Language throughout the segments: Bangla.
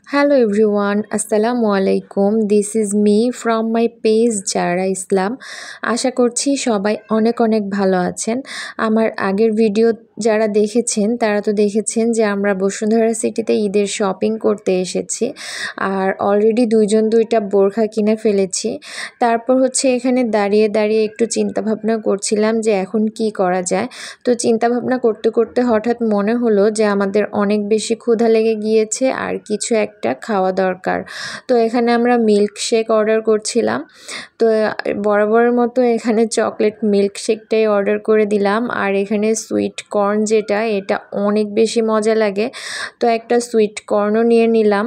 Hello everyone, Assalamu alaikum. This is me from my page যারা ইসলাম। আশা করছি সবাই অনেক অনেক ভালো আছেন। আমার আগের ভিডিও যারা দেখেছেন তারা তো দেখেছেন যে আমরা বসুন্ধরা সিটিতে ঈদের শপিং করতে এসেছি, আর অলরেডি দুইজন দুইটা বোরখা কিনে ফেলেছি। তারপর হচ্ছে এখানে দাঁড়িয়ে দাঁড়িয়ে একটু চিন্তাভাবনা করছিলাম যে এখন কি করা যায়। তো চিন্তাভাবনা করতে করতে হঠাৎ মনে হলো যে আমাদের অনেক বেশি ক্ষুধা লেগে গিয়েছে আর কিছু একটা খাওয়া দরকার। তো এখানে আমরা মিল্কশেক অর্ডার করছিলাম। তো বরাবরের মতো এখানে চকলেট মিল্কশেকটাই অর্ডার করে দিলাম, আর এখানে সুইট কর্ন যেটা এটা অনেক বেশি মজা লাগে, তো একটা সুইট কর্নও নিয়ে নিলাম।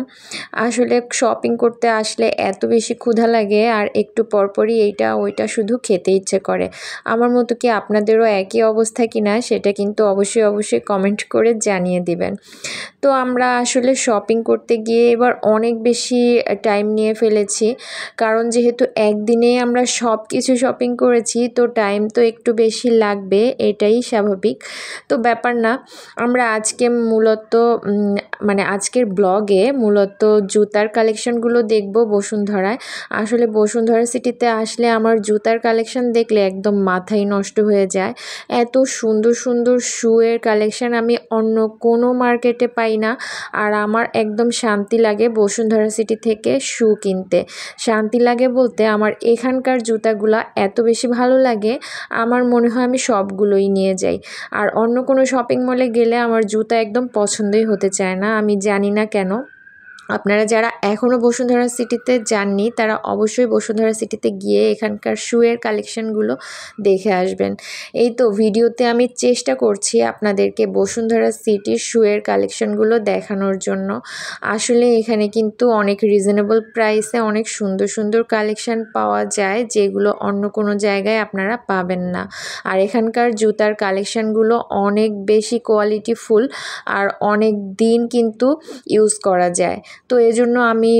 আসলে শপিং করতে আসলে এত বেশি ক্ষুধা লাগে আর একটু পরপরই এইটা ওইটা শুধু খেতে ইচ্ছে করে। আমার মতো কি আপনাদেরও একই অবস্থা কিনা সেটা কিন্তু অবশ্যই কমেন্ট করে জানিয়ে দিবেন। তো আমরা আসলে শপিং করতে গিয়ে এবার অনেক বেশি টাইম নিয়ে ফেলেছি, কারণ যেহেতু একদিনেই আমরা সব কিছু শপিং করেছি তো টাইম তো একটু বেশি লাগবে, এটাই স্বাভাবিক। তো ব্যাপার না, আমরা আজকে মূলত আজকের ব্লগে মূলত জুতার কালেকশনগুলো দেখব বসুন্ধরায়। আসলে বসুন্ধরা সিটিতে আসলে আমার জুতার কালেকশন দেখলে একদম মাথাই নষ্ট হয়ে যায়। এত সুন্দর সুন্দর শুয়ের কালেকশন আমি অন্য কোনো মার্কেটে পাই না, আর আমার একদম শান্তি লাগে বসুন্ধরা সিটি থেকে শু কিনতে। শান্তি লাগে বলতে আমার এখানকার জুতাগুলো এত বেশি ভালো লাগে, আমার মনে হয় আমি সবগুলোই নিয়ে যাই। আর অন্য কোনো শপিং মলে গেলে আমার জুতা একদম পছন্দই হতে চায় না, আমি জানি না কেন। আপনারা যারা এখনও বসুন্ধরা সিটিতে যাননি তারা অবশ্যই বসুন্ধরা সিটিতে গিয়ে এখানকার শুয়ের কালেকশনগুলো দেখে আসবেন। এই তো ভিডিওতে আমি চেষ্টা করছি আপনাদেরকে বসুন্ধরা সিটির শুয়ের কালেকশনগুলো দেখানোর জন্য। আসলে এখানে কিন্তু অনেক রিজনেবল প্রাইসে অনেক সুন্দর সুন্দর কালেকশন পাওয়া যায়, যেগুলো অন্য কোনো জায়গায় আপনারা পাবেন না। আর এখানকার জুতার কালেকশনগুলো অনেক বেশি কোয়ালিটিফুল আর অনেক দিন কিন্তু ইউজ করা যায়। তো এজন্য আমি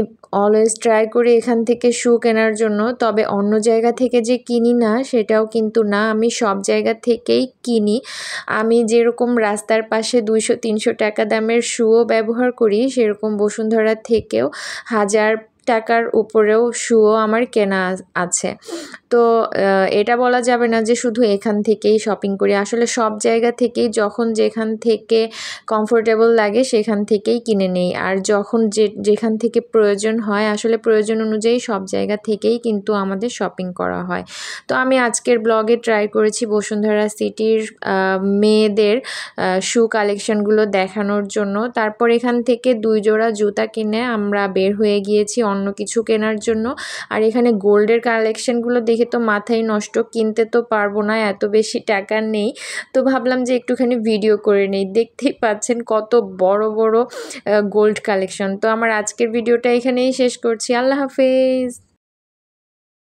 অলওয়েজ ট্রাই করি এখান থেকে শু কেনার জন্য। তবে অন্য জায়গা থেকে যে কিনি না সেটাও কিন্তু না, আমি সব জায়গা থেকেই কিনি। আমি যেরকম রাস্তার পাশে 200-300 টাকা দামের শুও ব্যবহার করি, সেরকম বসুন্ধরা থেকেও 1000 টাকার উপরেও শুও আমার কেনা আছে। তো এটা বলা যাবে না যে শুধু এখান থেকেই শপিং করি, আসলে সব জায়গা থেকেই যখন যেখান থেকে কমফোর্টেবল লাগে সেখান থেকেই কিনে নেই। আর যখন যেখান থেকে প্রয়োজন হয়, আসলে প্রয়োজন অনুযায়ী সব জায়গা থেকেই কিন্তু আমাদের শপিং করা হয়। তো আমি আজকের ব্লগে ট্রাই করেছি বসুন্ধরা সিটির মেয়েদের শু কালেকশনগুলো দেখানোর জন্য। তারপর এখান থেকে 2 জোড়া জুতা কিনে আমরা বের হয়ে গিয়েছি অন্য কিছু কেনার জন্য। আর এখানে গোল্ডের কালেকশনগুলো দেখে তো মাথাই নষ্ট, কিনতে তো পারবো না, এত বেশি টাকা নেই। তো ভাবলাম যে একটুখানি ভিডিও করে নেই। দেখতেই পাচ্ছেন কত বড় বড় গোল্ড কালেকশন। তো আমার আজকের ভিডিওটা এখানেই শেষ করছি। আল্লাহ হাফেজ।